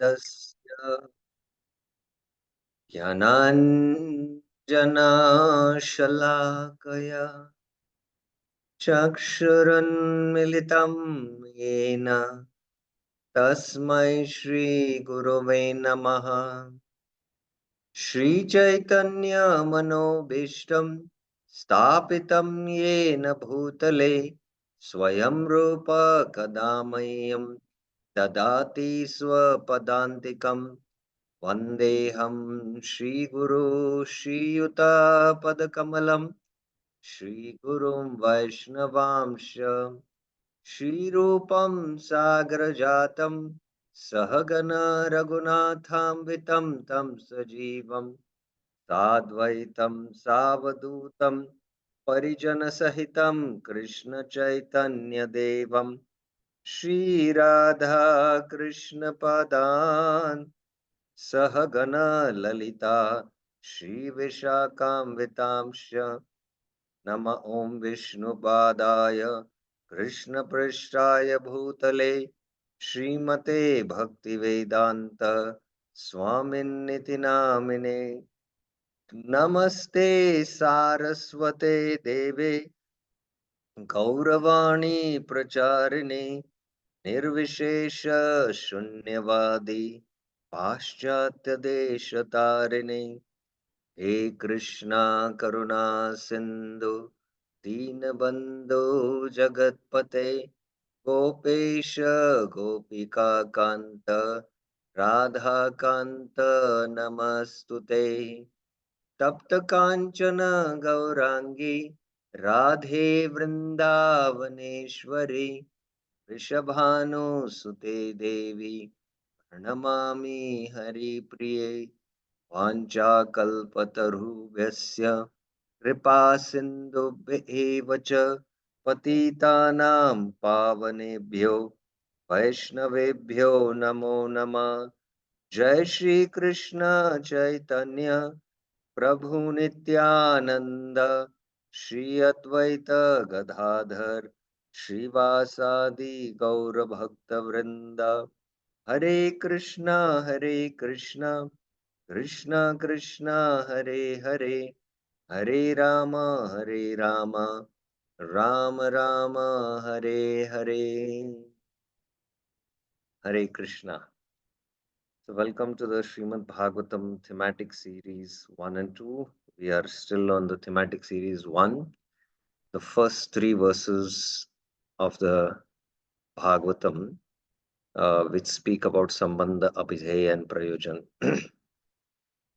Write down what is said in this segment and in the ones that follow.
तस्य ज्ञानाञ्जनशलाकया चक्षुरुन्मिलितं येन तस्मै श्रीगुरवे नमः। श्रीचैतन्यमनोभीष्टं स्थापितं येन भूतले स्वयं रूप कदा मह्यं ददाति स्वपदान्तिकम्। वन्देऽहं श्रीगुरो श्रीयुतापदकमलं श्रीगुरुं वैष्णवांश श्रीरूपं सागरजातं सहगण रघुनाथान्वितं तं सजीवं साद्वैतं सावधूतं परिजनसहितं कृष्णचैतन्यदेवं श्रीराधा कृष्णपदान् सहगणा ललिता श्रीविशाखान्वितांश्च नम ॐ विष्णुपादाय कृष्णपृष्ठाय भूतले श्रीमते भक्तिवेदान्त स्वामिन्निति नामिने। नमस्ते सारस्वते देवे गौरवाणी प्रचारिणे निर्विशेष शून्यवादी पाश्चात्यदेशतारिणे। हे कृष्णा करुणा सिंधु दीनबंधु जगतपते गोपेश गोपिका कांत राधा कांत नमस्तुते। तप्त कांचन गौरांगी राधे वृंदावनेश्वरी वृषभानुसुते देवी प्रणमामि हरिप्रिये। वाञ्छाकल्पतरुभ्यस्य कृपा सिन्धुभ्य एव च पतितानां पावनेभ्यो वैष्णवेभ्यो नमो नमः। जय श्री कृष्ण चैतन्य प्रभु नित्यानंद श्री अद्वैत गदाधर श्रीवासादि गौर भक्त वृंद। हरे Krishna Krishna Krishna Hare Hare Hare Ram Ram Ram Hare Hare. Hare Krishna. So welcome to the Srimad Bhagavatam thematic series 1 and 2. We are still on the thematic series 1. The first three verses of the Bhagavatam, which speak about Sambandha, Abhidheya and Prayojan.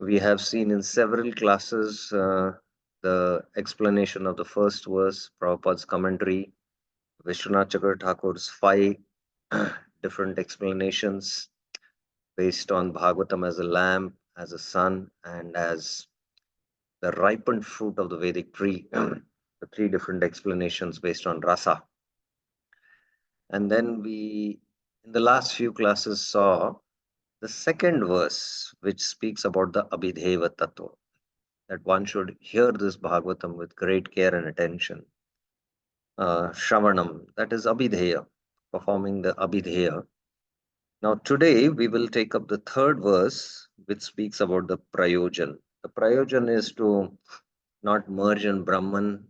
We have seen in several classes the explanation of the first verse, Prabhupada's commentary, Vishwanath Chakra Thakur's five different explanations based on Bhagavatam as a lamp, as a sun, and as the ripened fruit of the Vedic tree. The three different explanations based on rasa. And then we, in the last few classes, saw the second verse, which speaks about the Abhidheva Tattva, that one should hear this Bhagavatam with great care and attention. Shravanam, that is Abhidheya, performing the Abhidheya. Now, today we will take up the third verse, which speaks about the Prayojan. The Prayojan is to not merge in Brahman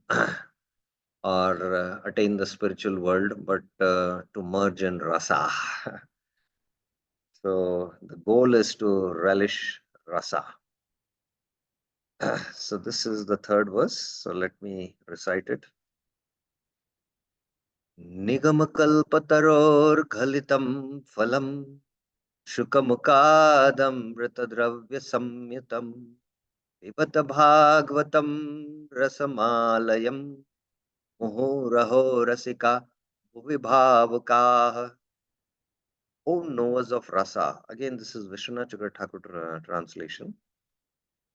or attain the spiritual world, but to merge in rasa. So the goal is to relish rasa. So this is the third verse. So let me recite it. Nigamakалпатарорghalitam phalam शुकमुखादमृतद्रव्यसंयुतं पिबत भागवतं रसमालयं मुहुरहो रसिका भुवि भावुकाः. O knowers of rasa. Again, this is Vishwanath Chakra Thakur translation.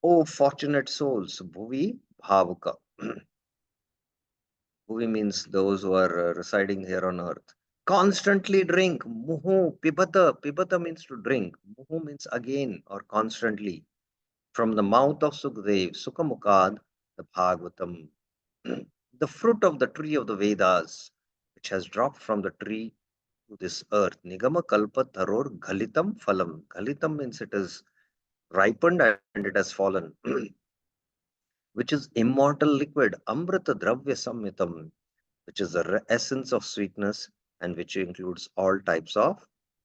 O fortunate souls, bhuvi bhavuka. Bhuvi means those who are residing here on earth. Constantly drink. Muhu pibata. Pibata means to drink. Muhu means again or constantly. From the mouth of Sukdev, Sukamukad, the Bhagavatam, the fruit of the tree of the Vedas, which has dropped from the tree to this earth. Nigama kalpa taror ghalitam phalam. Ghalitam means it is ripened and it has fallen, which is immortal liquid. Amrita dravya samhitam, which is the essence of sweetness and which includes all types of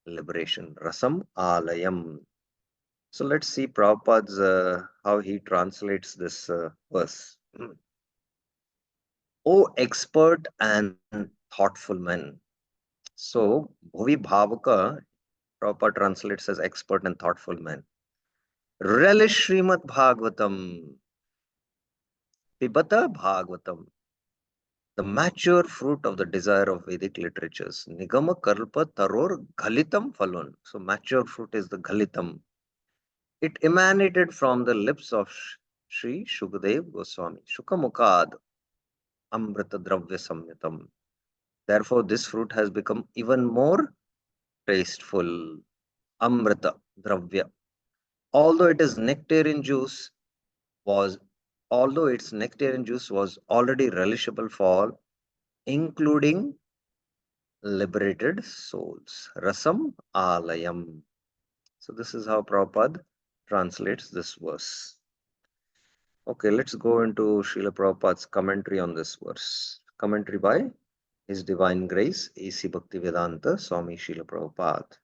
liberation. Rasam alayam. So let's see Prabhupada's how he translates this verse. O expert and thoughtful men. So Bhuvi Bhavaka, Prabhupada translates as expert and thoughtful men. Relish Srimad Bhagavatam, Pibata Bhagavatam, the mature fruit of the desire of Vedic literatures. Nigama Kalpa Taror Ghalitam Phalon. So mature fruit is the Ghalitam. It emanated from the lips of Sri Shukadev Goswami. Shukamukad Amrita Dravya Samyatam. Therefore, this fruit has become even more tasteful. Amrita Dravya. Although it is nectarine juice, was although its nectarine juice was already relishable for all, including liberated souls. Rasam alayam. So this is how Prabhupada translates this verse. Okay, let's go into Srila Prabhupada's commentary on this verse. Commentary by His Divine Grace, A.C. Bhaktivedanta Swami Srila Prabhupada.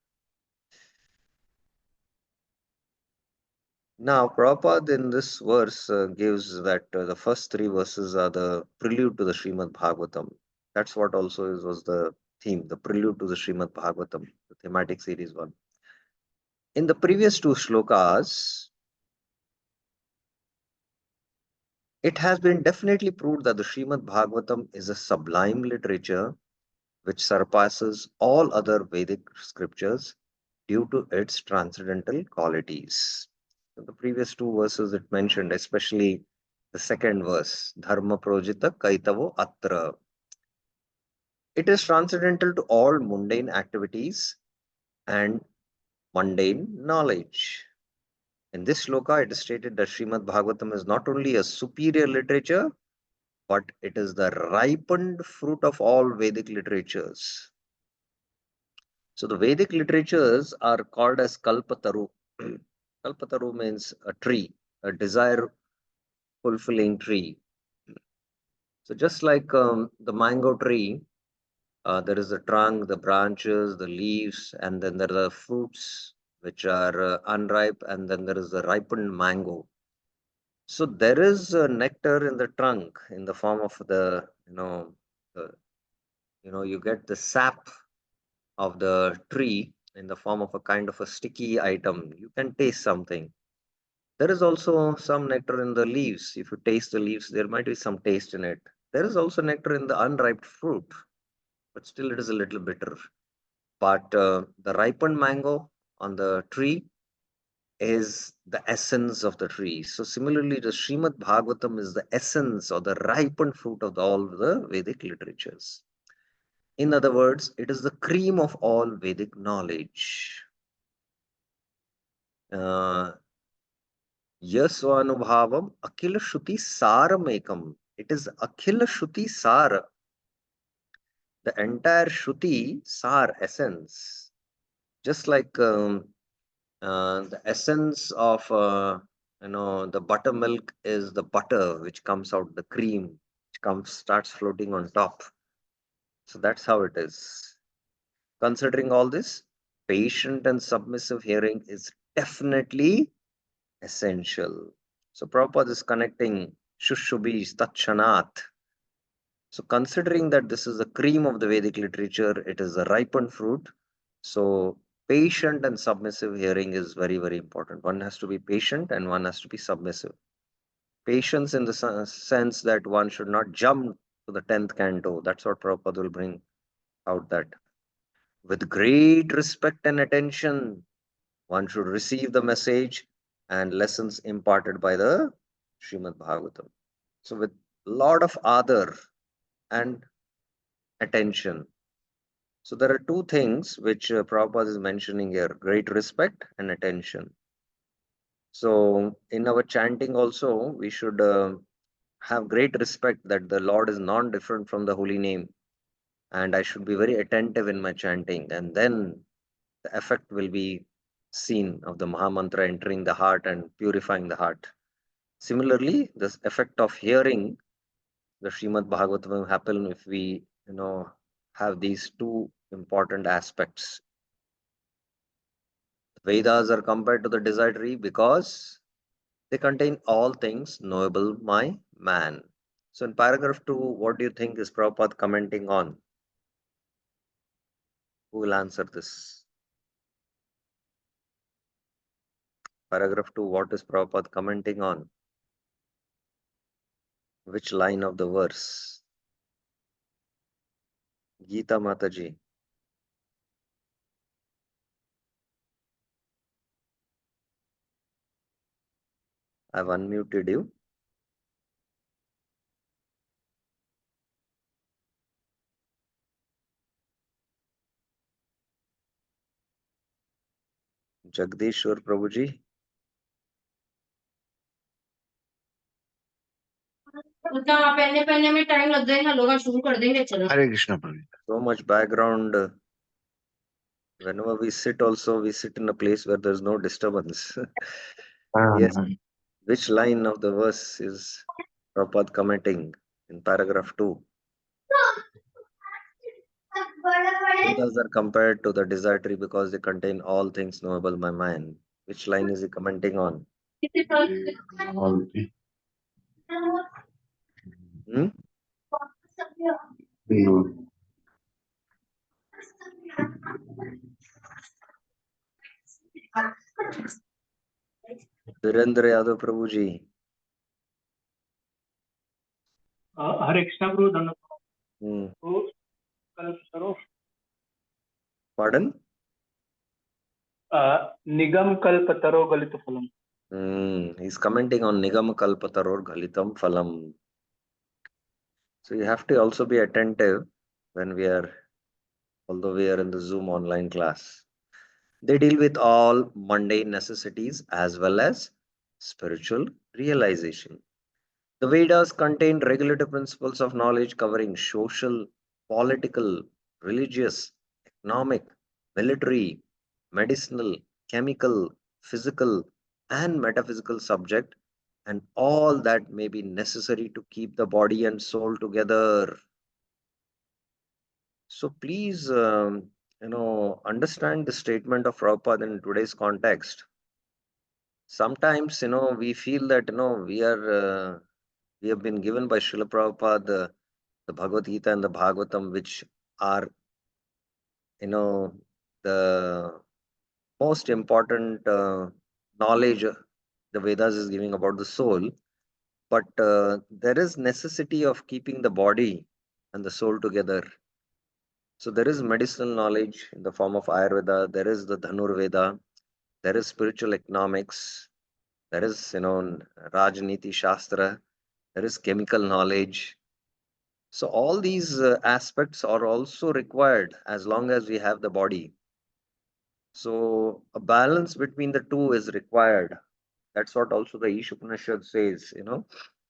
Now, Prabhupada in this verse gives that the first three verses are the prelude to the Srimad Bhagavatam. That's what also was the theme, the prelude to the Srimad Bhagavatam, the thematic series one. In the previous two shlokas, it has been definitely proved that the Srimad Bhagavatam is a sublime literature which surpasses all other Vedic scriptures due to its transcendental qualities. So the previous two verses it mentioned, especially the second verse, Dharma Projita Kaitavo Atra. It is transcendental to all mundane activities and mundane knowledge. In this shloka, it is stated that Srimad Bhagavatam is not only a superior literature, but it is the ripened fruit of all Vedic literatures. So the Vedic literatures are called as Kalpataru. Kalpataru means a tree, a desire fulfilling tree. So just like the mango tree, there is the trunk, the branches, the leaves, and then there are the fruits which are unripe, and then there is the ripened mango. So there is nectar in the trunk in the form of the, you get the sap of the tree in the form of a kind of a sticky item. You can taste something. There is also some nectar in the leaves. If you taste the leaves, there might be some taste in it. There is also nectar in the unripe fruit, but still it is a little bitter. But the ripened mango on the tree is the essence of the tree. So similarly, the Srimad Bhagavatam is the essence or the ripened fruit of all the Vedic literatures. In other words, it is the cream of all Vedic knowledge. Yasvanubhavam Akhila Shruti Saramekam. It is Akhila Shruti Sara, the entire Shruti Sar essence. Just like the essence of the buttermilk is the butter which comes out, the cream which starts floating on top. So that's how it is. Considering all this, patient and submissive hearing is definitely essential. So Prabhupada is connecting Shushubhi Tatshanat. So considering that this is the cream of the Vedic literature, it is a ripened fruit. So patient and submissive hearing is very, very important. One has to be patient and one has to be submissive. Patience in the sense that one should not jump to the 10th canto. That's what Prabhupada will bring out, that with great respect and attention, one should receive the message and lessons imparted by the Srimad Bhagavatam. So with lot of adar and attention. So there are two things which Prabhupada is mentioning here, great respect and attention. So in our chanting also, we should have great respect that the Lord is non-different from the holy name. and I should be very attentive in my chanting, and then the effect will be seen of the Mahamantra entering the heart and purifying the heart. Similarly, this effect of hearing the Srimad Bhagavatam will happen if we, have these two important aspects. Vedas are compared to the desert tree because they contain all things knowable by man. So in paragraph 2, what do you think is Prabhupada commenting on? Who will answer this? Paragraph 2, what is Prabhupada commenting on? Which line of the verse? Gita Mataji. I've unmuted you. Jagdishwar Prabhuji. पहनने में time लग जाएगा लोग शुरू कर देंगे चलो हरे कृष्ण प्रभु So much background. Whenever we sit also, we sit in a place where there's no disturbance. Yes. Which line of the verse is Prabhupada commenting in paragraph 2? Vedas are compared to the desert tree because they contain all things knowable by man. Which line is he commenting on? Hmm? Virendra Yadav Prabhuji. हरे कृष्ण प्रभु धन्यवाद Hmm. तो कल्प करो Pardon? निगम कल्प तरो गलित फलम He's commenting on Nigam Kalpataror Ghalitam Phalam. So you have to also be attentive when although we are in the Zoom online class. They deal with all mundane necessities as well as spiritual realization. The Vedas contain regulative principles of knowledge covering social, political, religious, economic, military, medicinal, chemical, physical, and metaphysical subject, and all that may be necessary to keep the body and soul together. So please, understand the statement of Prabhupada in today's context. Sometimes, we feel that, we have been given by Srila Prabhupada the Bhagavad Gita and the Bhagavatam, which are, the most important knowledge the Vedas is giving about the soul. But there is necessity of keeping the body and the soul together. So there is medicinal knowledge in the form of Ayurveda, there is the Dhanur Veda, there is spiritual economics, there is, Rajniti Shastra, there is chemical knowledge. So all these aspects are also required as long as we have the body. So a balance between the two is required. That's what also the Ish Upanishad says,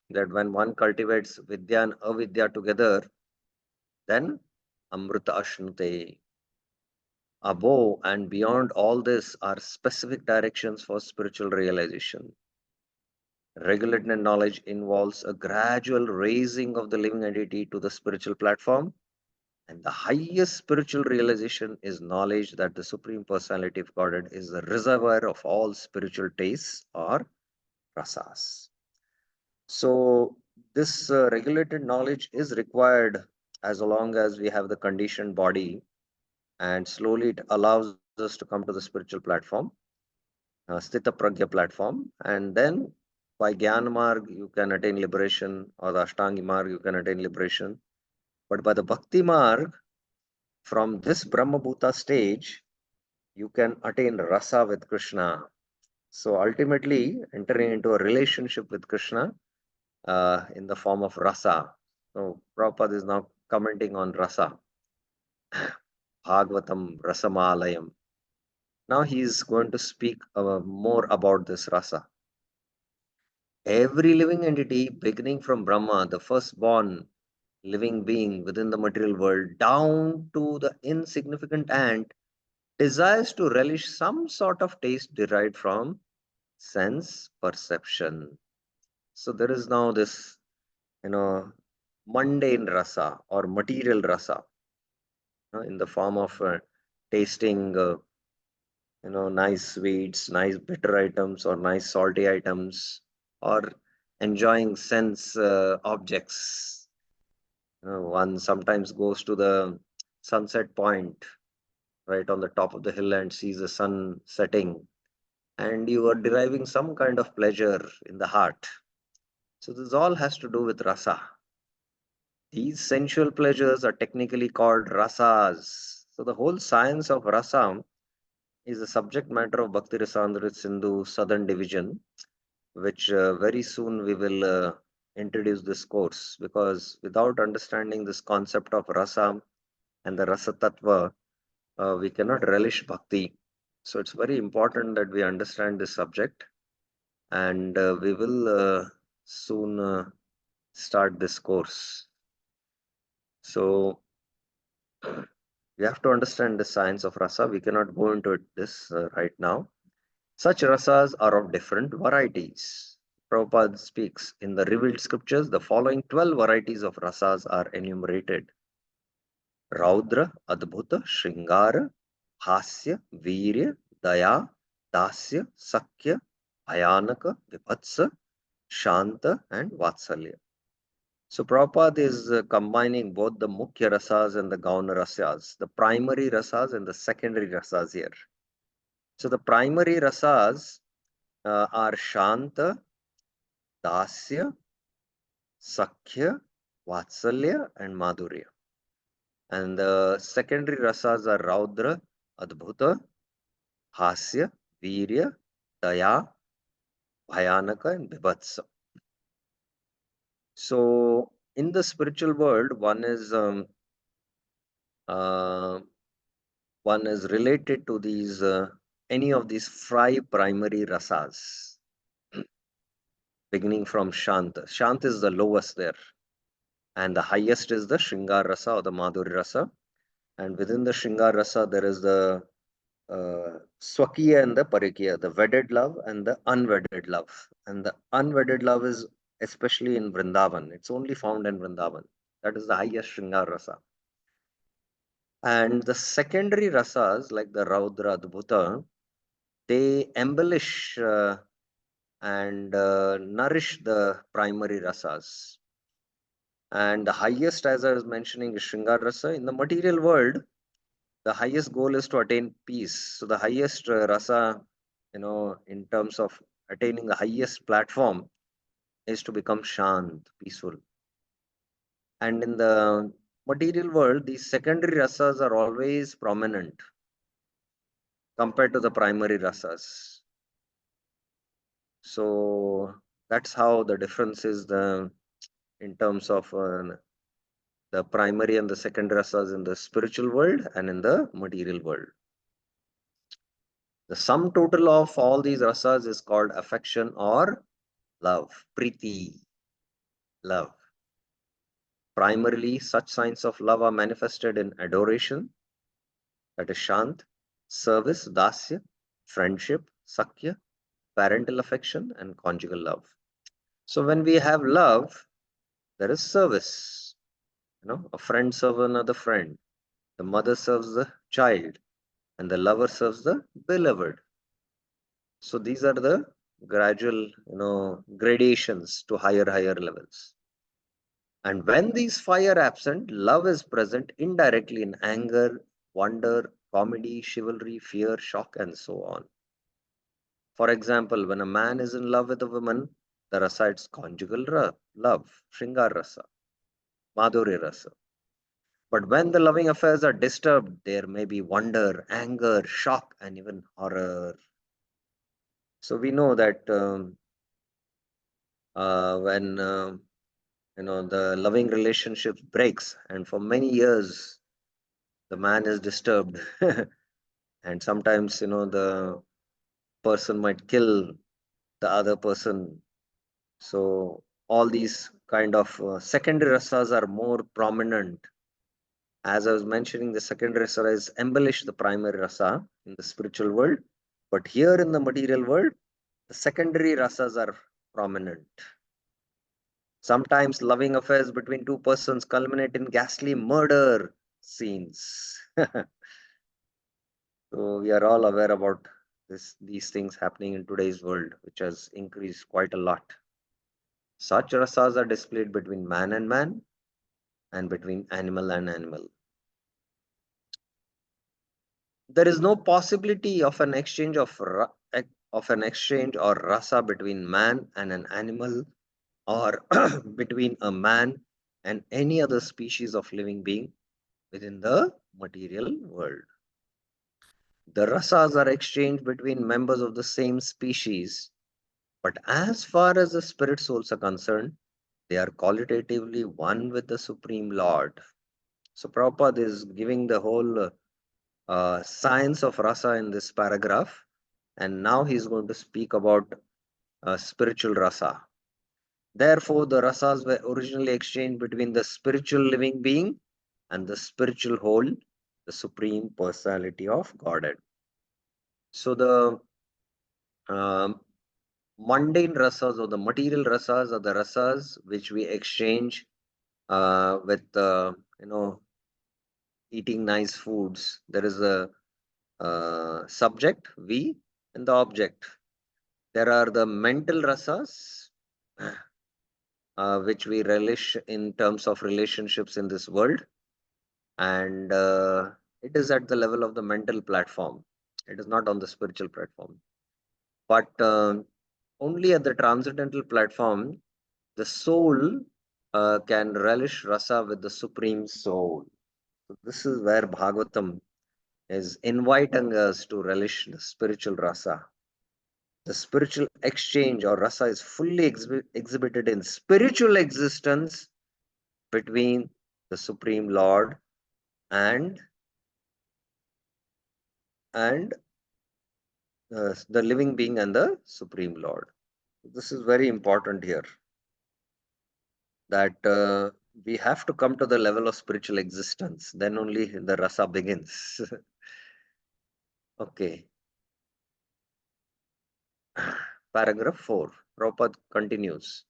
that when one cultivates Vidya and Avidya together, then Amrita Ashnute. Above and beyond all this are specific directions for spiritual realization. Regulated knowledge involves a gradual raising of the living entity to the spiritual platform, and the highest spiritual realization is knowledge that the Supreme Personality of Godhead is the reservoir of all spiritual tastes or rasas. So, this regulated knowledge is required as long as we have the conditioned body, and slowly it allows us to come to the spiritual platform, Sthita Pragya platform, and then by Gyan Marg you can attain liberation, or the Ashtangi Marg you can attain liberation. But by the Bhakti Marg, from this Brahma Bhuta stage, you can attain rasa with Krishna. So ultimately, entering into a relationship with Krishna in the form of rasa. So Prabhupada is now commenting on rasa, Bhagavatam Rasamalayam. Now he is going to speak more about this rasa. Every living entity, beginning from Brahma, the firstborn, living being within the material world, down to the insignificant ant, desires to relish some sort of taste derived from sense perception. So there is now this, you know, mundane rasa or material rasa, in the form of tasting, nice sweets, nice bitter items, or nice salty items, or enjoying sense objects. One sometimes goes to the sunset point right on the top of the hill and sees the sun setting, and you are deriving some kind of pleasure in the heart. So, this all has to do with rasa. These sensual pleasures are technically called rasas. So, the whole science of rasa is the subject matter of Bhakti Rasamrita Sindhu Southern Division, which very soon we will introduce this course, because without understanding this concept of rasa and the rasa tattva, we cannot relish bhakti. So it's very important that we understand this subject, and we will soon start this course. So we have to understand the science of rasa. We cannot go into this right now. Such rasas are of different varieties. Prabhupada speaks in the revealed scriptures, the following 12 varieties of rasas are enumerated: Raudra, Adbhuta, Shringara, Hasya, Virya, Daya, Dasya, Sakya, Bhayanaka, Vibhatsa, Shanta, and Vatsalya. So Prabhupada is combining both the Mukhya rasas and the Gauna rasas, the primary rasas and the secondary rasas here. So the primary rasas are Shanta, Dasya, Sakhya, Vatsalya, and Madhurya. And the secondary rasas are Raudra, Adbhuta, Hasya, Virya, Daya, Bhayanaka, and Bibhatsa. So, in the spiritual world, uh, one is related to these any of these five primary rasas, beginning from Shanta. Shanta is the lowest there, and the highest is the Shringar rasa or the Madhuri rasa. And within the Shringar rasa, there is the Swakiya and the Parikiya, the wedded love and the unwedded love. And the unwedded love is especially in Vrindavan. It's only found in Vrindavan. That is the highest Shringar rasa. And the secondary rasas, like the Raudra Adbhuta, they embellish and nourish the primary rasas. And the highest, as I was mentioning, is Shringar rasa. In the material world, the highest goal is to attain peace. So the highest rasa, in terms of attaining the highest platform, is to become shant, peaceful. And in the material world, these secondary rasas are always prominent compared to the primary rasas. So that's how the difference is in terms of the primary and the secondary rasas in the spiritual world and in the material world. The sum total of all these rasas is called affection or love, priti, love. Primarily, such signs of love are manifested in adoration, that is shant, service, dasya, friendship, sakya, parental affection, and conjugal love. So when we have love, there is service. A friend serves another friend, the mother serves the child, and the lover serves the beloved. So these are the gradual, gradations to higher levels. And when these five are absent, love is present indirectly in anger, wonder, comedy, chivalry, fear, shock, and so on. For example, when a man is in love with a woman, there resides conjugal love, Shringar rasa, Madhurya rasa. But when the loving affairs are disturbed, there may be wonder, anger, shock, and even horror. So we know that when the loving relationship breaks, and for many years the man is disturbed, and sometimes the person might kill the other person. So all these kind of secondary rasas are more prominent. As I was mentioning, the secondary rasa is embellish the primary rasa in the spiritual world, but here in the material world, the secondary rasas are prominent. Sometimes loving affairs between two persons culminate in ghastly murder scenes. So we are all aware about these things happening in today's world, which has increased quite a lot. Such rasas are displayed between man and between animal and animal. There is no possibility of an exchange of an exchange or rasa between man and an animal, or between a man and any other species of living being within the material world. The rasas are exchanged between members of the same species, but as far as the spirit souls are concerned, they are qualitatively one with the Supreme Lord. So Prabhupada is giving the whole science of rasa in this paragraph, and now he's going to speak about spiritual rasa. Therefore, the rasas were originally exchanged between the spiritual living being and the spiritual whole, the Supreme Personality of Godhead. So the um, mundane rasas or the material rasas are the rasas which we exchange with eating nice foods. There is a subject we and the object. There are the mental rasas which we relish in terms of relationships in this world, and it is at the level of the mental platform. It is not on the spiritual platform, but only at the transcendental platform the soul can relish rasa with the supreme soul. So this is where Bhagavatam is inviting us to relish the spiritual rasa. The spiritual exchange or rasa is fully exhibited in spiritual existence between the Supreme Lord and and the living being and the Supreme Lord. This is very important here, that we have to come to the level of spiritual existence. Then only the rasa begins. Okay. Paragraph 4. Prabhupada continues.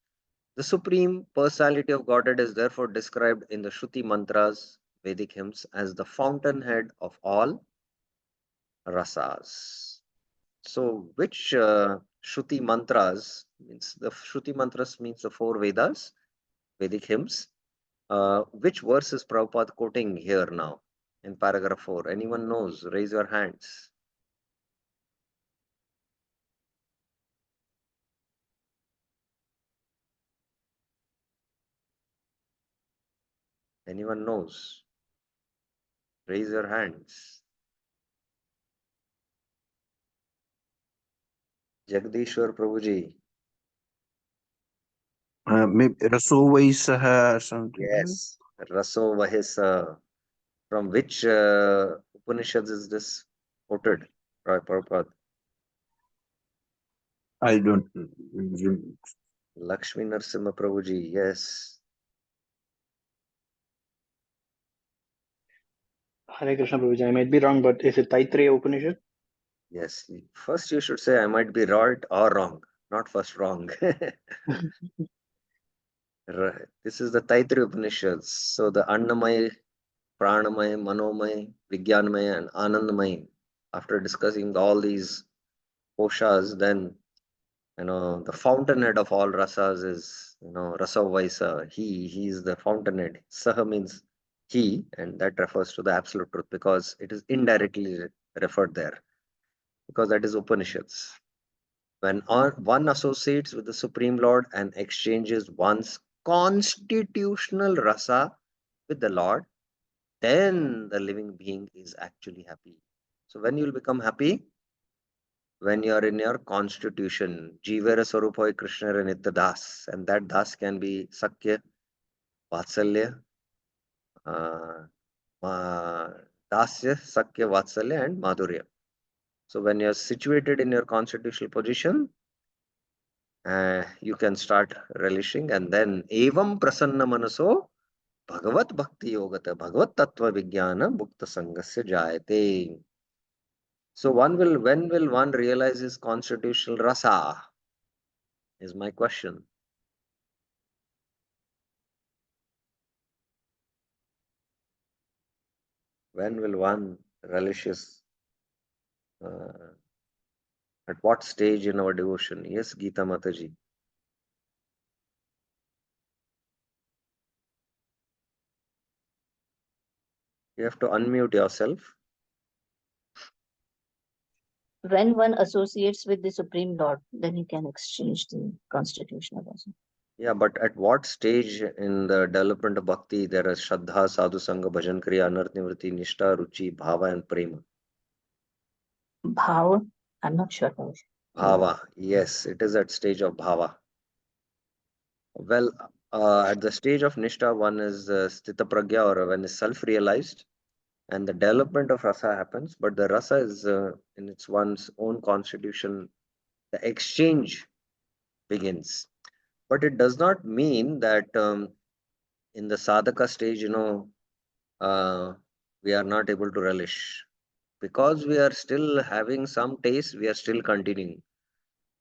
The Supreme Personality of Godhead is therefore described in the Shruti mantras, Vedic hymns, as the fountainhead of all rasas. So, which Shruti mantras means the Shruti mantras means the four Vedas, Vedic hymns. Which verse is Prabhupada quoting here now in paragraph 4? Anyone knows? Raise your hands. Anyone knows? Raise your hands. Jagdishwar Prabhuji. Maybe Rasovaisa or something. Yes. Raso Vahesa. From which Upanishads is this quoted? Right, Prabhupada. I don't. Lakshmi Narsimha Prabhuji. Yes. Hare Krishna Prabhuji, I might be wrong, but is it Taittiriya Upanishad? Yes. First, you should say I might be right or wrong, not first wrong. Right. This is the Taittiriya Upanishads. So the Annamaya, Pranamaya, Manomaya, Vijnanamaya, and Anandamaya. After discussing all these koshas, then the fountainhead of all rasas is Rasa Vaisa. He is the fountainhead. Saha means he, and that refers to the absolute truth because it is indirectly referred there, because that is Upanishads. When one associates with the Supreme Lord and exchanges one's constitutional rasa with the Lord, then the living being is actually happy. So when you will become happy? When you are in your constitution. Jivera Swarupai Krishna Nitya Das. And that Das can be Sakya, Vatsalya, uh, Dasya, Sakya, Vatsalya, and Madhurya. So when you are situated in your constitutional position, you can start relishing, and then evam prasanna manaso bhagavat bhakti yogata bhagavat tattva vijnana mukta sangasya jayate. So when will one realize his constitutional rasa? Is my question. When will one relish his, at what stage in our devotion? Yes, Geeta Mataji. You have to unmute yourself. When one associates with the Supreme Lord, then he can exchange the constitutional also. Yeah, but at what stage in the development of bhakti there is Shraddha, Sadhu Sangha, Bhajan Kriya, Anarth Nivritti, Nishtha, Ruchi, Bhava, and Prema? Bhav, I'm not sure. Bhava, yes, it is at stage of Bhava. Well, at the stage of Nishtha, one is Sthita Pragya, or when is self-realized, and the development of rasa happens, but the rasa is in its one's own constitution, the exchange begins. But it does not mean that in the sadhaka stage, we are not able to relish. Because we are still having some taste, we are still continuing.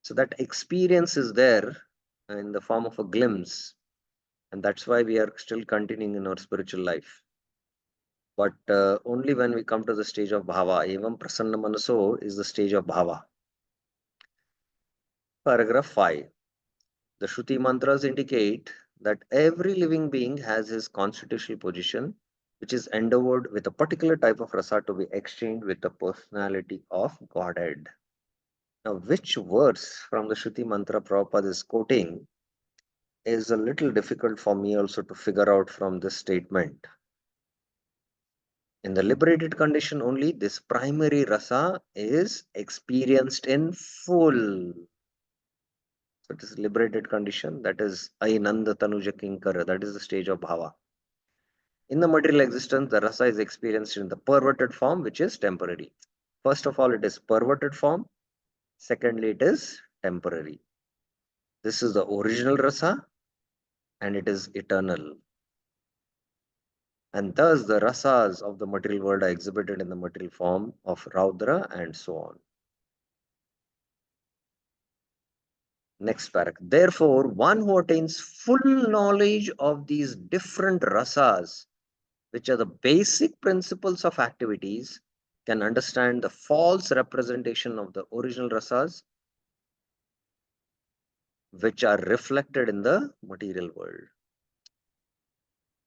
So that experience is there in the form of a glimpse. And that's why we are still continuing in our spiritual life. But only when we come to the stage of bhava, evam prasanna manaso is the stage of bhava. Paragraph 5. The Shruti mantras indicate that every living being has his constitutional position, which is endowed with a particular type of rasa to be exchanged with the personality of Godhead. Now, which verse from the Shruti mantra Prabhupada is quoting is a little difficult for me also to figure out from this statement. In the liberated condition only, this primary rasa is experienced in full. So it is liberated condition, that is Ainanda Tanuja Kinkara, that is the stage of bhava. In the material existence, the rasa is experienced in the perverted form, which is temporary. First of all, it is perverted form. Secondly, it is temporary. This is the original rasa, and it is eternal. And thus the rasas of the material world are exhibited in the material form of Raudra and so on. Next paragraph. Therefore, one who attains full knowledge of these different rasas, which are the basic principles of activities, can understand the false representation of the original rasas, which are reflected in the material world.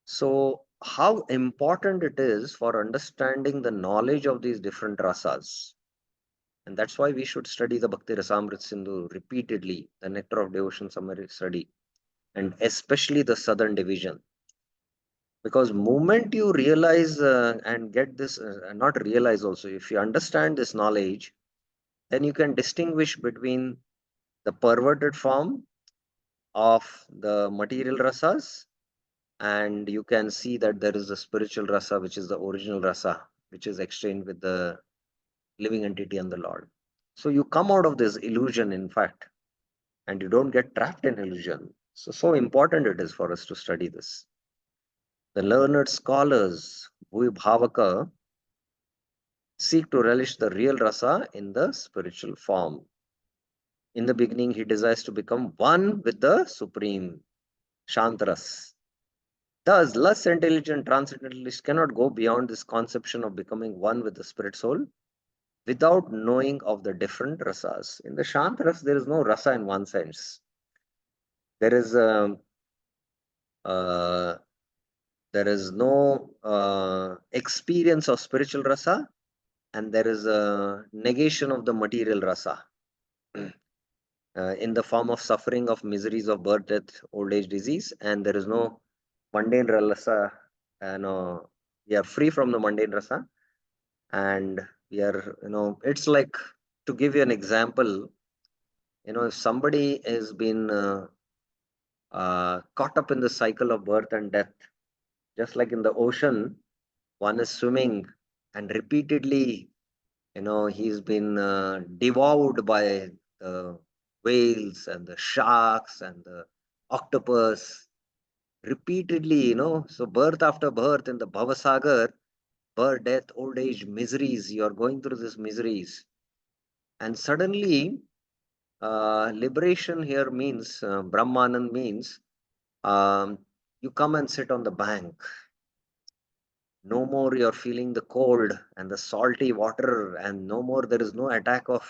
So, how important it is for understanding the knowledge of these different rasas. And that's why we should study the Bhakti Rasamrit Sindhu repeatedly, the Nectar of Devotion summary study, and especially the Southern Division. Because moment you realize and get this, not realize also, if you understand this knowledge, then you can distinguish between the perverted form of the material rasas, and you can see that there is a spiritual rasa, which is the original rasa, which is exchanged with the living entity and the Lord. So you come out of this illusion, in fact, and you don't get trapped in illusion. So important it is for us to study this. The learned scholars, Bhavaka, seek to relish the real rasa in the spiritual form. In the beginning, he desires to become one with the Supreme, Shantaras. Thus, less intelligent transcendentalists cannot go beyond this conception of becoming one with the spirit soul without knowing of the different rasas. In the Shantaras, there is no rasa in one sense. There is uh, there is no experience of spiritual rasa, and there is a negation of the material rasa in the form of suffering of miseries of birth, death, old age, disease, and there is no mundane rasa. No, we are free from the mundane rasa, and we are, it's like, to give you an example, if somebody has been caught up in the cycle of birth and death, just like in the ocean, one is swimming and repeatedly, he's been devoured by the whales and the sharks and the octopus repeatedly, so birth after birth in the Bhavasagar, birth, death, old age, miseries, you are going through these miseries. And suddenly, liberation here means, Brahmanand means, um, you come and sit on the bank. No more you're feeling the cold and the salty water, and no more there is no attack of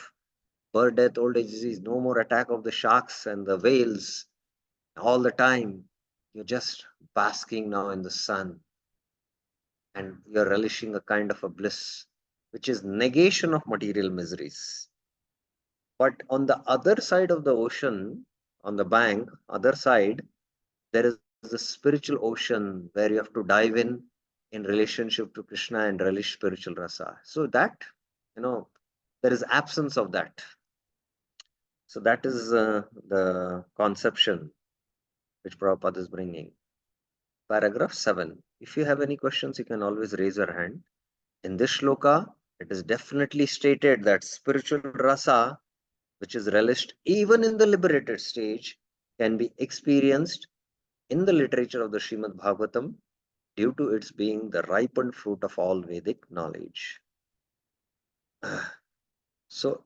birth, death, old age disease, no more attack of the sharks and the whales all the time. You're just basking now in the sun, and you're relishing a kind of a bliss, which is negation of material miseries. But on the other side of the ocean, on the bank, other side, there is the spiritual ocean where you have to dive in relationship to Krishna and relish spiritual rasa. So that, there is absence of that. So that is the conception which Prabhupada is bringing. Paragraph 7. If you have any questions, you can always raise your hand. In this shloka, it is definitely stated that spiritual rasa, which is relished even in the liberated stage, can be experienced in the literature of the Srimad Bhagavatam due to its being the ripened fruit of all Vedic knowledge. So,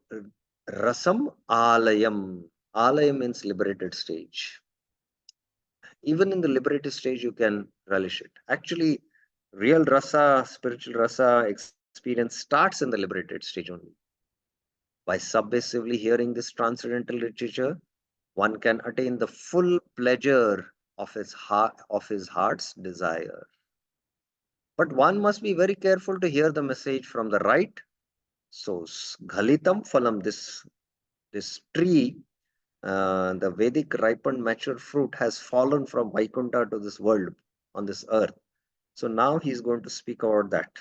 rasam alayam. Alayam means liberated stage. Even in the liberated stage, you can relish it. Actually, real rasa, spiritual rasa experience starts in the liberated stage only. By submissively hearing this transcendental literature, one can attain the full pleasure of his heart's desire. But one must be very careful to hear the message from the right source. Ghalitam phalam, this tree, the Vedic ripened mature fruit has fallen from Vaikuntha to this world on this earth. So now he is going to speak about that.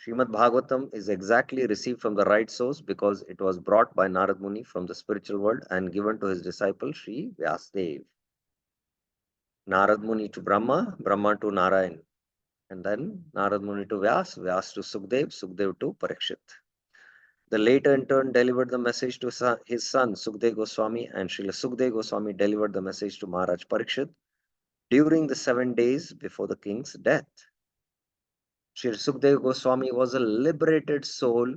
Srimad Bhagavatam is exactly received from the right source because it was brought by Narad Muni from the spiritual world and given to his disciple Sri Vyasdev. Narad Muni to Brahma, Brahma to Narayan, and then Narad Muni to Vyas, Vyas to Sukdev, Sukdev to Parikshit. The later in turn delivered the message to his son Sukdev Goswami, and Srila Sukdev Goswami delivered the message to Maharaj Parikshit during the 7 days before the king's death. Sri Sukdev Goswami was a liberated soul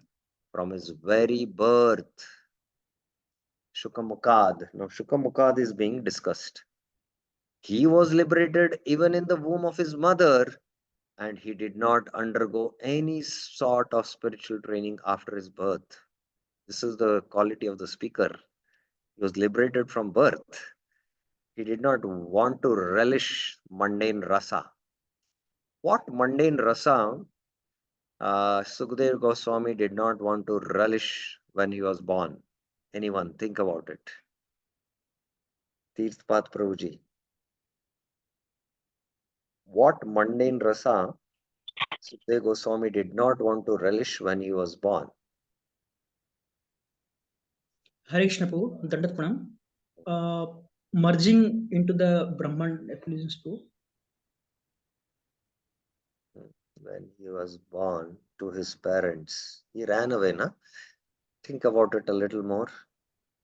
from his very birth. Shukamukad. Now, Shukamukad is being discussed. He was liberated even in the womb of his mother, and he did not undergo any sort of spiritual training after his birth. This is the quality of the speaker. He was liberated from birth. He did not want to relish mundane rasa. What mundane rasa Sukdev Goswami did not want to relish when he was born? Anyone think about it? Tirthpath Prabhuji. What mundane rasa Sukdev Goswami did not want to relish when he was born? Hare Krishna Prabhu, Dandat Pranam. Merging into the Brahman effulgence Prabhu. When he was born to his parents, he ran away, na? Think about it a little more.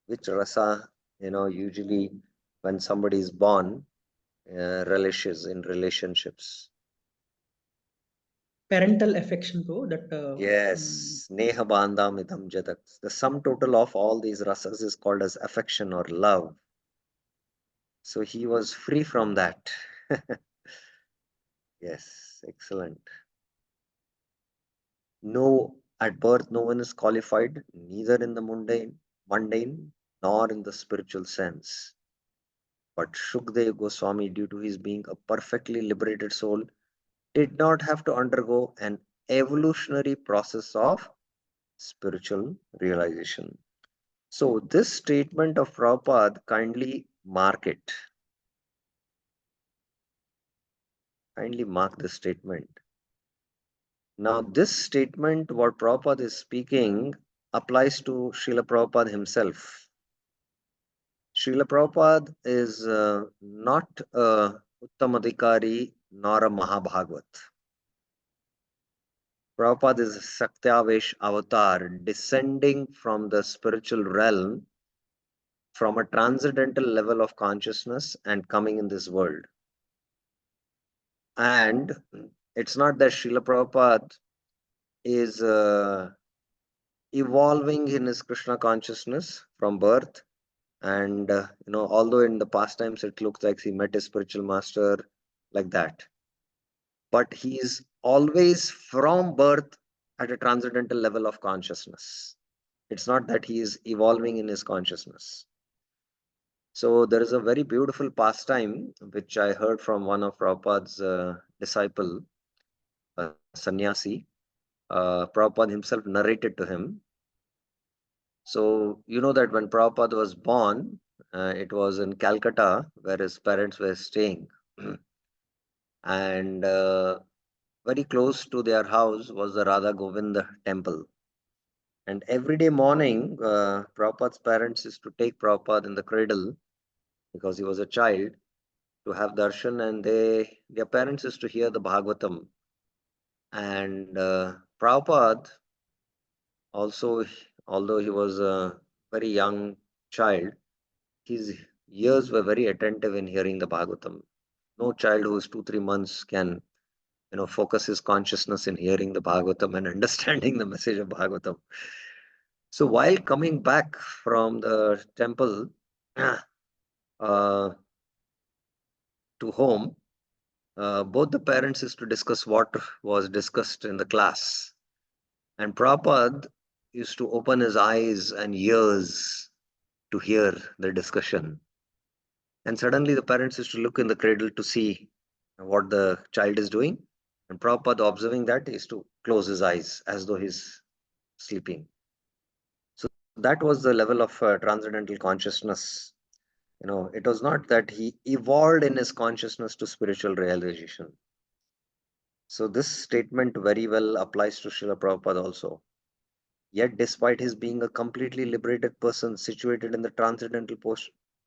Which rasa, usually when somebody is born, relishes in relationships? Parental affection Prabhu, that Yes, Neha Bandham Idam Jatak. The sum total of all these rasas is called as affection or love. So he was free from that. Yes, excellent. No, at birth, no one is qualified, neither in the mundane, nor in the spiritual sense. But Shukdev Goswami, due to his being a perfectly liberated soul, did not have to undergo an evolutionary process of spiritual realization. So this statement of Prabhupada, kindly mark it. Kindly mark this statement. Now this statement, what Prabhupada is speaking, applies to Srila Prabhupada himself. Srila Prabhupada is not a Uttamadhikari nor a Mahabhagavat. Prabhupada is a Saktavesh avatar descending from the spiritual realm from a transcendental level of consciousness and coming in this world. And it's not that Srila Prabhupada is evolving in his Krishna consciousness from birth. And, although in the past times it looks like he met his spiritual master like that, but he is always from birth at a transcendental level of consciousness. It's not that he is evolving in his consciousness. So there is a very beautiful pastime which I heard from one of Prabhupada's disciple, sannyasi. Prabhupada himself narrated to him. So you know that when Prabhupada was born, it was in Calcutta where his parents were staying. And very close to their house was the Radha Govinda temple. And every day morning, Prabhupada's parents used to take Prabhupada in the cradle because he was a child to have darshan, and their parents used to hear the Bhagavatam. And Prabhupada also, although he was a very young child, his ears were very attentive in hearing the Bhagavatam. No child who is 2-3 months can, focus his consciousness in hearing the Bhagavatam and understanding the message of Bhagavatam. So while coming back from the temple uh, to home, both the parents used to discuss what was discussed in the class. And Prabhupada used to open his eyes and ears to hear the discussion. And suddenly the parents used to look in the cradle to see what the child is doing. And Prabhupada, observing that, is to close his eyes as though he's sleeping. So that was the level of transcendental consciousness. It was not that he evolved in his consciousness to spiritual realization. So this statement very well applies to Srila Prabhupada also. Yet despite his being a completely liberated person situated in the transcendental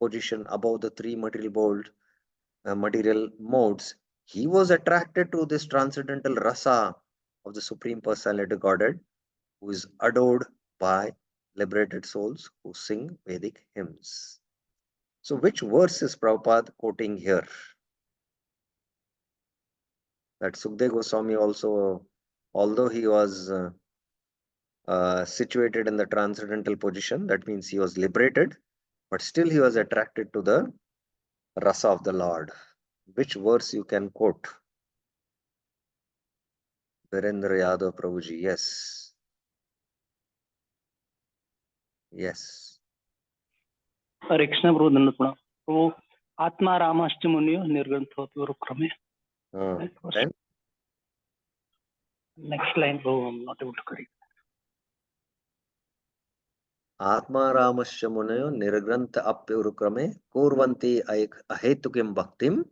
position above the three material modes, he was attracted to this transcendental rasa of the Supreme Personality Godhead, who is adored by liberated souls who sing Vedic hymns. So which verse is Prabhupada quoting here? That Sukdev Goswami also, although he was situated in the transcendental position, that means he was liberated, but still he was attracted to the rasa of the Lord. Which verse you can quote? Virendra Yadav Prabhuji, yes. Yes. Hare Krishna Prabhu Dandatpuna. So Atma Ramascha Muniyo Nirgantha Krame. Then? Next line, Prabhu, I'm not able to correct. Atma Ramasya Munayo Nirgrantha Apyurukrame Kurvanti Ahetukim Bhaktim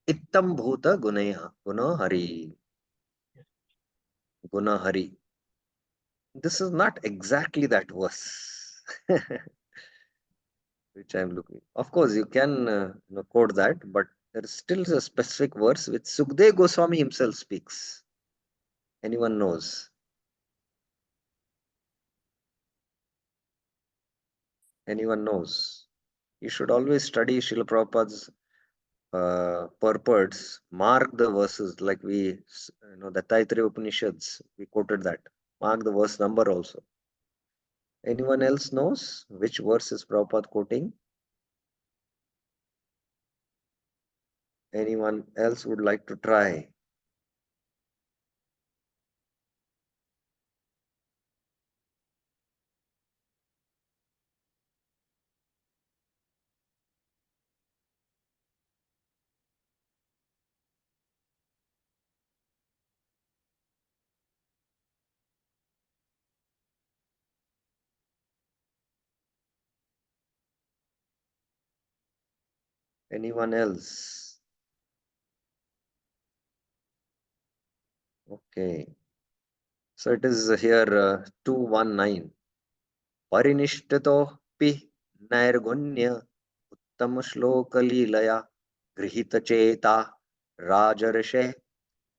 Ittam Bhuta Guna Hari. Guna Hari. This is not exactly that verse which I'm looking. Of course, you can quote that, but there is still a specific verse which Sukdev Goswami himself speaks. Anyone knows? Anyone knows? You should always study Srila Prabhupada's purports, mark the verses like the Taittiriya Upanishads, we quoted that. Mark the verse number also. Anyone else knows which verse is Prabhupada quoting? Anyone else would like to try? Anyone else? Okay. So it is here 219. Parinishtato pi nairgunya uttam shloka leelaya grihita cheta rajarishe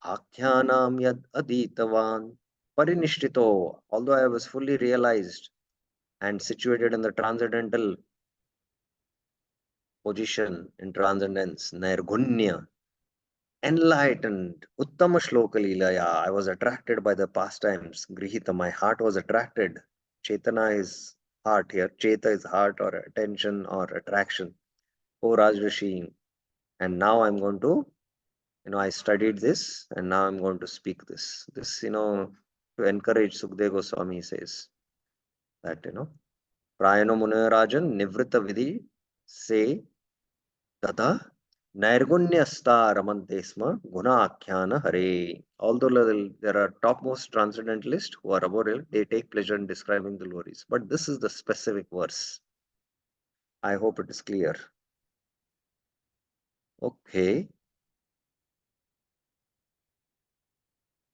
akyanam yad aditavan. Parinishthito, although I was fully realized and situated in the transcendental position in transcendence, Nirgunya, enlightened, Uttama Shloka Leelaya. I was attracted by the pastimes, Grihita. My heart was attracted. Chetana is heart here. Cheta is heart or attention or attraction. Oh Rajrishi. And now I'm going to, I studied this and now I'm going to speak this. This, to encourage Sukdev Goswami says that, Prayano Munirajan Nivrita Vidhi say Tata Nairgunyasta Ramantesma Guna Akhyana Hare. Although there are topmost transcendentalists who are arboreal, they take pleasure in describing the glories. But this is the specific verse. I hope it is clear. Okay.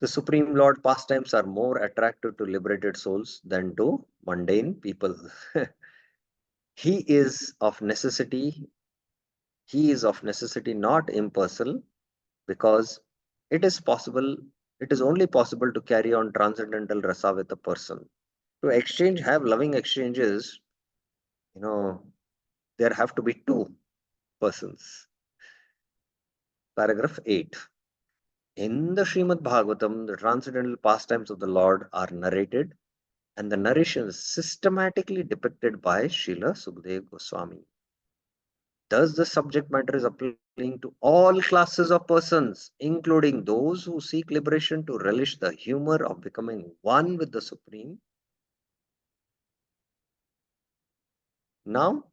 The Supreme Lord pastimes are more attractive to liberated souls than to mundane people. He is of necessity. He is of necessity not impersonal, because it is possible, it is only possible to carry on transcendental rasa with a person. To exchange, have loving exchanges, there have to be two persons. Paragraph 8. In the Srimad Bhagavatam, the transcendental pastimes of the Lord are narrated, and the narration is systematically depicted by Srila Sukdev Goswami. Thus, the subject matter is appealing to all classes of persons, including those who seek liberation to relish the humor of becoming one with the Supreme. Now,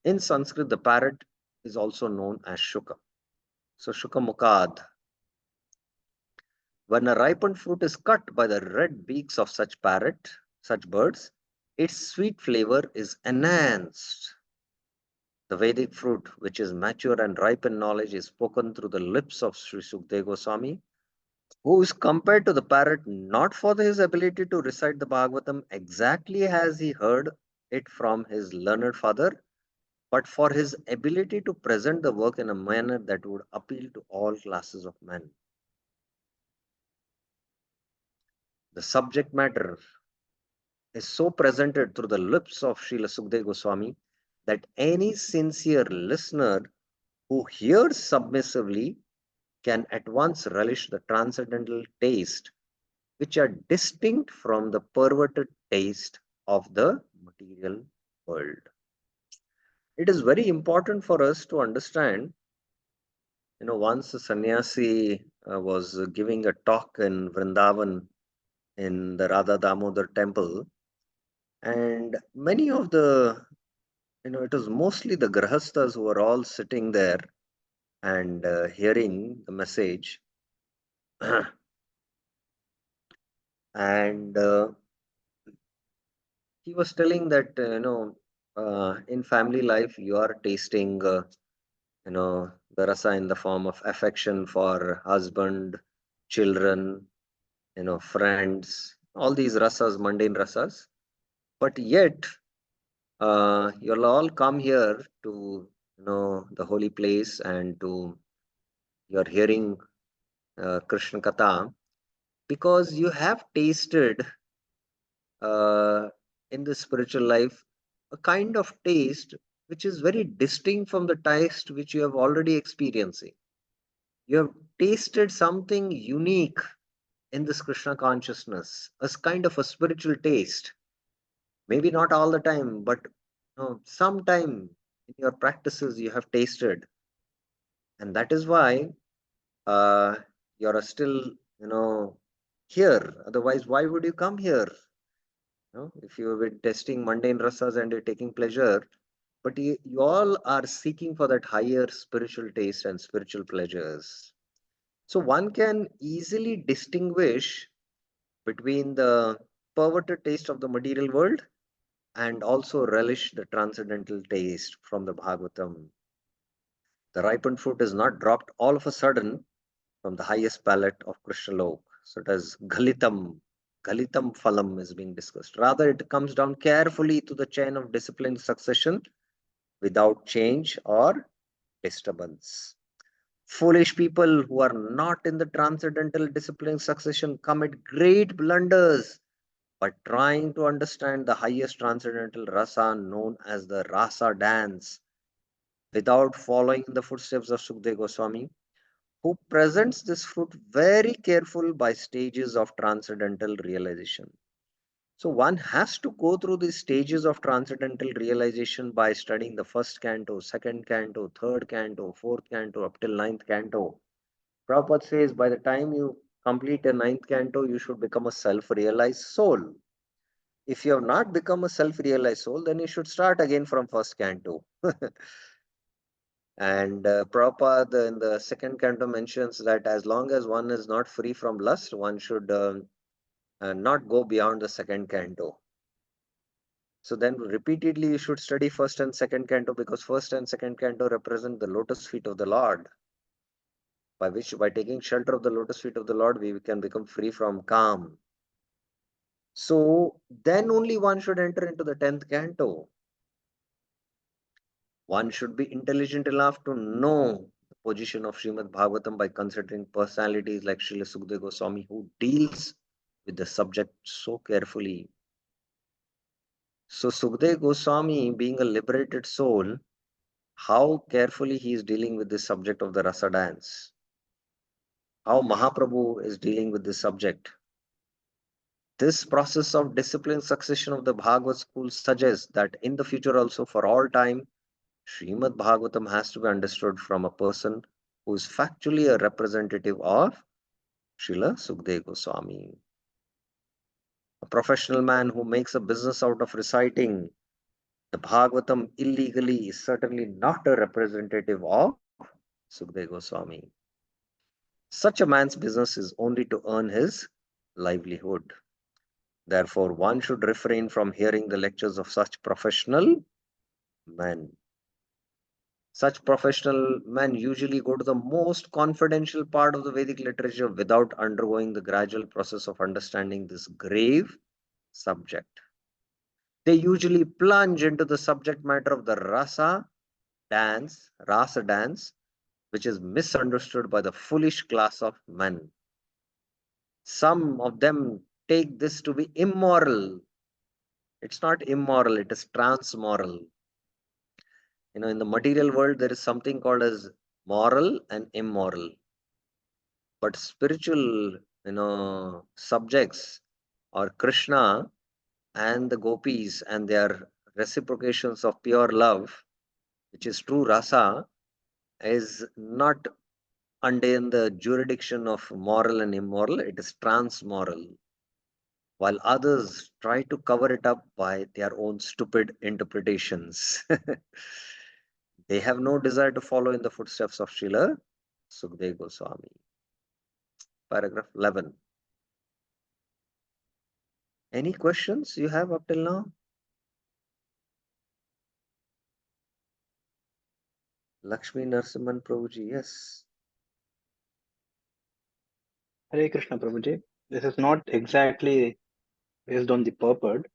in Sanskrit, the parrot is also known as Shuka. So, Shuka Mukad. When a ripened fruit is cut by the red beaks of such birds, its sweet flavor is enhanced. The Vedic fruit, which is mature and ripe in knowledge, is spoken through the lips of Sri Sukdev Goswami, who is compared to the parrot not for his ability to recite the Bhagavatam exactly as he heard it from his learned father, but for his ability to present the work in a manner that would appeal to all classes of men. The subject matter is so presented through the lips of Srila Sukdev Goswami that any sincere listener who hears submissively can at once relish the transcendental taste, which are distinct from the perverted taste of the material world. It is very important for us to understand, once a sannyasi was giving a talk in Vrindavan in the Radha Damodar temple, and many of the, it was mostly the grahasthas who were all sitting there and hearing the message. And he was telling that, in family life, you are tasting, the rasa in the form of affection for husband, children, friends, all these rasas, mundane rasas. But yet, you'll all come here to, the holy place and you're hearing Krishna Katha because you have tasted in the spiritual life a kind of taste which is very distinct from the taste which you have already experiencing. You have tasted something unique in this Krishna consciousness, as kind of a spiritual taste. Maybe not all the time, but sometime in your practices you have tasted. And that is why you're still, here. Otherwise, why would you come here? If you have been testing mundane rasas and you're taking pleasure, but you all are seeking for that higher spiritual taste and spiritual pleasures. So one can easily distinguish between the perverted taste of the material world and also relish the transcendental taste from the Bhagavatam. The ripened fruit is not dropped all of a sudden from the highest palate of Krishna Lok. So it is Galitam Phalam is being discussed. Rather, it comes down carefully to the chain of disciplined succession without change or disturbance. Foolish people who are not in the transcendental disciplined succession commit great blunders by trying to understand the highest transcendental rasa known as the rasa dance without following in the footsteps of Sukdev Goswami, who presents this fruit very careful by stages of transcendental realization. So one has to go through these stages of transcendental realization by studying the first canto, second canto, third canto, fourth canto, up till ninth canto. Prabhupada says by the time you complete a ninth canto, you should become a self-realized soul. If you have not become a self-realized soul, then you should start again from first canto. And Prabhupada in the second canto mentions that as long as one is not free from lust, one should not go beyond the second canto. So then repeatedly you should study first and second canto, because first and second canto represent the lotus feet of the Lord, by taking shelter of the lotus feet of the Lord, we can become free from calm. So then only one should enter into the 10th canto. One should be intelligent enough to know the position of Srimad Bhagavatam by considering personalities like Srila Sukdev Goswami, who deals with the subject so carefully. So Sukdev Goswami, being a liberated soul, how carefully he is dealing with the subject of the rasa dance, how Mahaprabhu is dealing with this subject. This process of disciplined succession of the Bhagavad school suggests that in the future also, for all time, Srimad Bhagavatam has to be understood from a person who is factually a representative of Srila Sukdev Goswami. A professional man who makes a business out of reciting the Bhagavatam illegally is certainly not a representative of Sukdev Goswami. Such a man's business is only to earn his livelihood. Therefore, one should refrain from hearing the lectures of such professional men. Such professional men usually go to the most confidential part of the Vedic literature without undergoing the gradual process of understanding this grave subject. They usually plunge into the subject matter of the rasa dance, which is misunderstood by the foolish class of men. Some of them take this to be immoral. It's not immoral, it is transmoral. In the material world, there is something called as moral and immoral. But spiritual, subjects or Krishna and the gopis and their reciprocations of pure love, which is true rasa, is not under the jurisdiction of moral and immoral, it is transmoral. While others try to cover it up by their own stupid interpretations. They have no desire to follow in the footsteps of Srila Sukdev Goswami. Paragraph 11. Any questions you have up till now? Lakshmi Narasimhan Prabhuji, yes. Hare Krishna Prabhuji. This is not exactly based on the purport.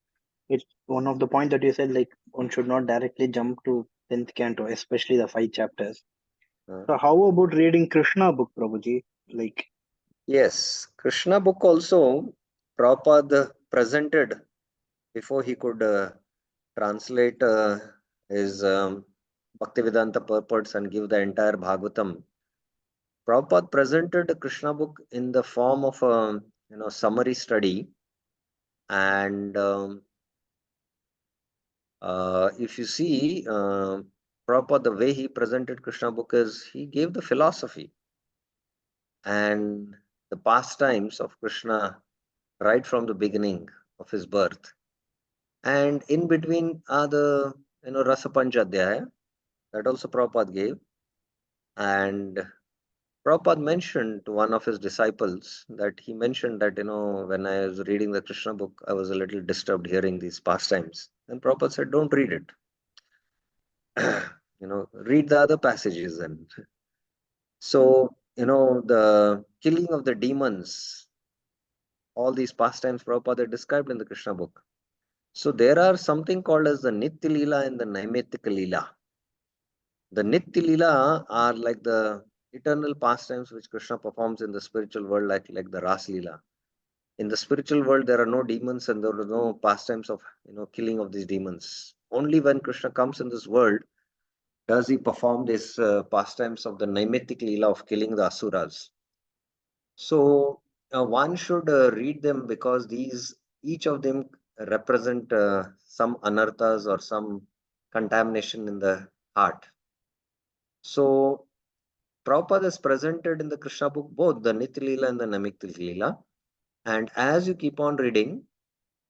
It's one of the point that you said, like one should not directly jump to 10th canto, especially the 5 chapters. So how about reading Krishna book, Prabhuji? Like, Yes, Krishna book also Prabhupada presented before he could translate his Bhaktivedanta purports and give the entire Bhagavatam. Prabhupada presented the Krishna book in the form of a summary study, and if you see Prabhupada, the way he presented Krishna book is he gave the philosophy and the pastimes of Krishna right from the beginning of his birth. And in between are the Rasa Panchadhyaya that also Prabhupada gave. And Prabhupada mentioned to one of his disciples that he mentioned that, when I was reading the Krishna book, I was a little disturbed hearing these pastimes. And Prabhupada said, don't read it. Read the other passages. And so, the killing of the demons, all these pastimes Prabhupada are described in the Krishna book. So there are something called as the Nitya Leela and the Naimitika Leela. The Nitya Leela are like the eternal pastimes which Krishna performs in the spiritual world, like the Ras Leela. In the spiritual world, there are no demons and there are no pastimes of killing of these demons. Only when Krishna comes in this world, does he perform these pastimes of the Naimittic Leela of killing the Asuras. So one should read them because each of them represent some anarthas or some contamination in the heart. So Prabhupada is presented in the Krishna book both the Nitya Leela and the Naimittic Leela. And as you keep on reading,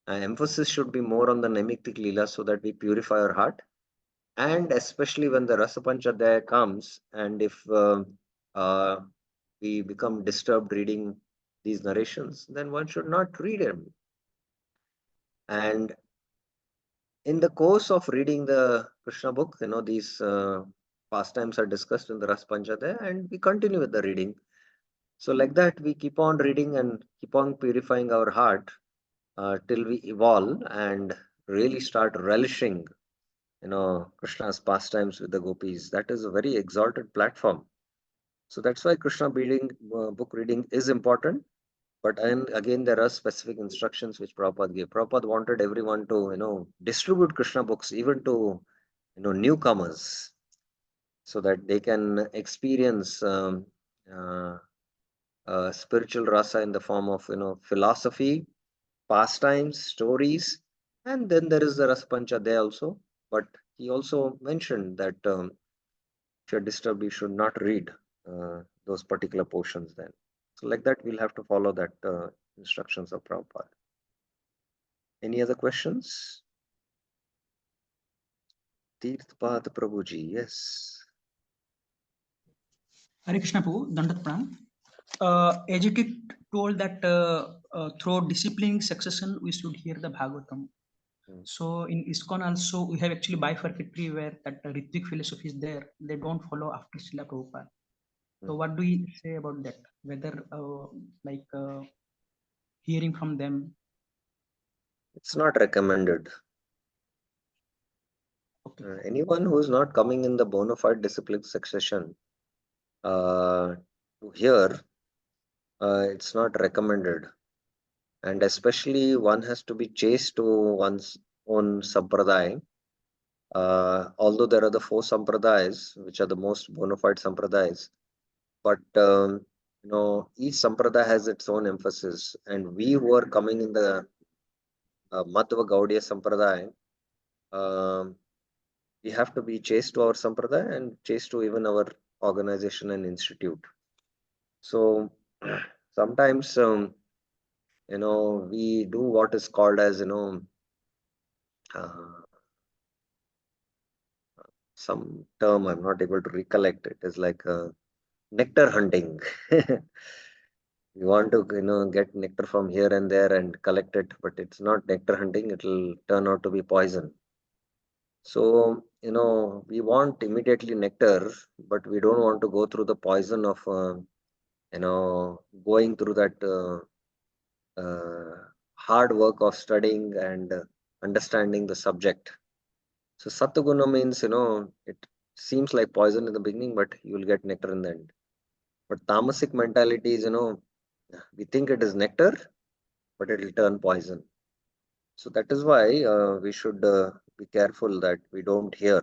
emphasis should be more on the Naimittic Leela so that we purify our heart. And especially when the Rasapanchadhyaya comes, and if uh, we become disturbed reading these narrations, then one should not read them. And in the course of reading the Krishna book, these pastimes are discussed in the Rasapanchadhyaya, and we continue with the reading. So like that, we keep on reading and keep on purifying our heart till we evolve and really start relishing, Krishna's pastimes with the gopis. That is a very exalted platform. So that's why Krishna book reading is important. But again, there are specific instructions which Prabhupada gave. Prabhupada wanted everyone to, distribute Krishna books even to, newcomers, so that they can experience uh, spiritual rasa in the form of, philosophy, pastimes, stories, and then there is the Raspancha there also. But he also mentioned that if you're disturbed, you should not read those particular portions then. So like that, we'll have to follow that instructions of Prabhupada. Any other questions? Tirthpad Prabhuji, yes. Hare Krishna Prabhu, Dandat Pranam. As it is told that through disciplining succession, we should hear the Bhagavatam. So in ISKCON also, we have actually bifurcatory where that Ritvik philosophy is there. They don't follow after Srila Prabhupada. So what do you say about that? Whether hearing from them? It's not recommended. Okay. Anyone who is not coming in the bona fide discipline succession to hear, it's not recommended. And especially one has to be chaste to one's own sampradaya. Although there are the 4 sampradayas, which are the most bona fide sampradayas, but each sampradaya has its own emphasis. And we who are coming in the Madhva Gaudiya sampradaya, we have to be chaste to our sampradaya and chaste to even our organization and institute. So sometimes, we do what is called as, some term I'm not able to recollect. It is like nectar hunting. You want to, get nectar from here and there and collect it, but it's not nectar hunting. It will turn out to be poison. So, we want immediately nectar, but we don't want to go through the poison of, going through that hard work of studying and understanding the subject. So, Sataguna means, it seems like poison in the beginning, but you will get nectar in the end. But tamasic mentality is, we think it is nectar, but it will turn poison. So that is why we should be careful that we don't hear.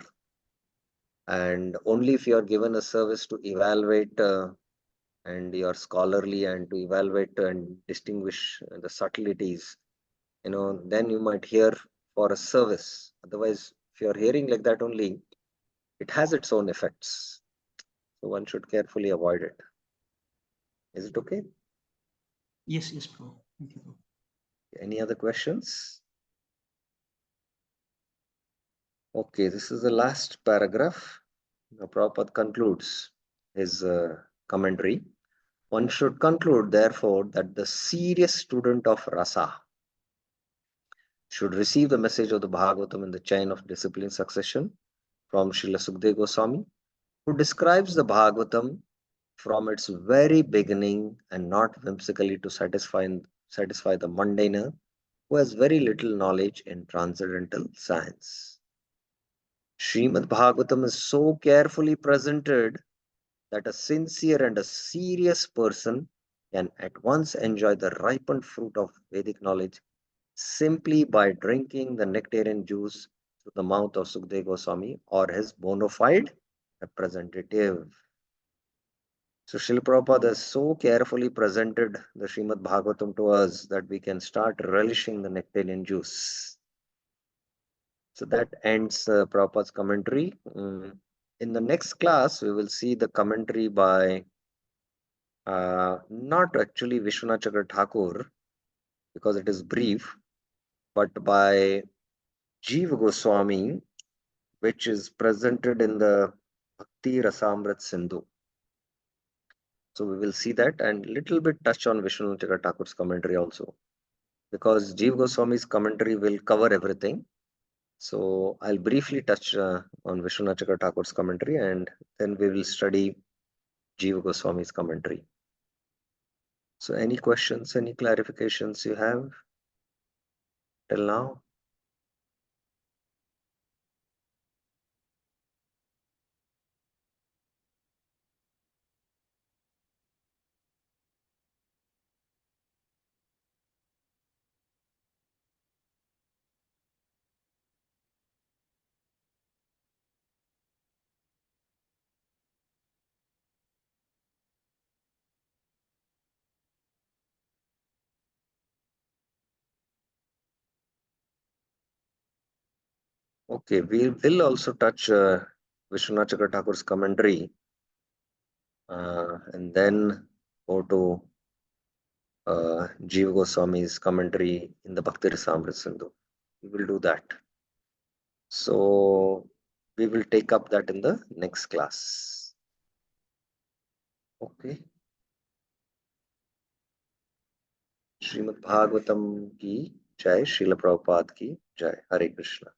And only if you are given a service to evaluate and you are scholarly and to evaluate and distinguish the subtleties, then you might hear for a service. Otherwise, if you are hearing like that only, it has its own effects. So one should carefully avoid it. Is it okay? Yes, Prabhu. Thank you, Prabhu. Any other questions? Okay, this is the last paragraph. Now, Prabhupada concludes his commentary. One should conclude, therefore, that the serious student of rasa should receive the message of the Bhagavatam in the chain of discipline succession from Srila Sukadeva Goswami, who describes the Bhagavatam from its very beginning and not whimsically to satisfy the mundaner who has very little knowledge in transcendental science. Srimad Bhagavatam is so carefully presented that a sincere and a serious person can at once enjoy the ripened fruit of Vedic knowledge simply by drinking the nectarian juice through the mouth of Sukadeva Goswami or his bona fide representative. So Srila Prabhupada has so carefully presented the Srimad Bhagavatam to us that we can start relishing the nectarian juice. So that ends Prabhupada's commentary. In the next class, we will see the commentary by not actually Vishwanath Chakra Thakur, because it is brief, but by Jiva Goswami, which is presented in the Bhakti Rasamrit Sindhu. So we will see that and little bit touch on Vishwanath Chakra Thakur's commentary also, because Jiva Goswami's commentary will cover everything. So I'll briefly touch on Vishwanath Chakra Thakur's commentary, and then we will study Jiva Goswami's commentary. So any questions, any clarifications you have till now? Okay, we will also touch Vishwanath Chakra Thakur's commentary and then go to Jiva Goswami's commentary in the Bhakti Rasamrita Sindhu. We will do that. So we will take up that in the next class. Okay. Srimad Bhagavatam ki Jai, Srila Prabhupada ki Jai. Hare Krishna.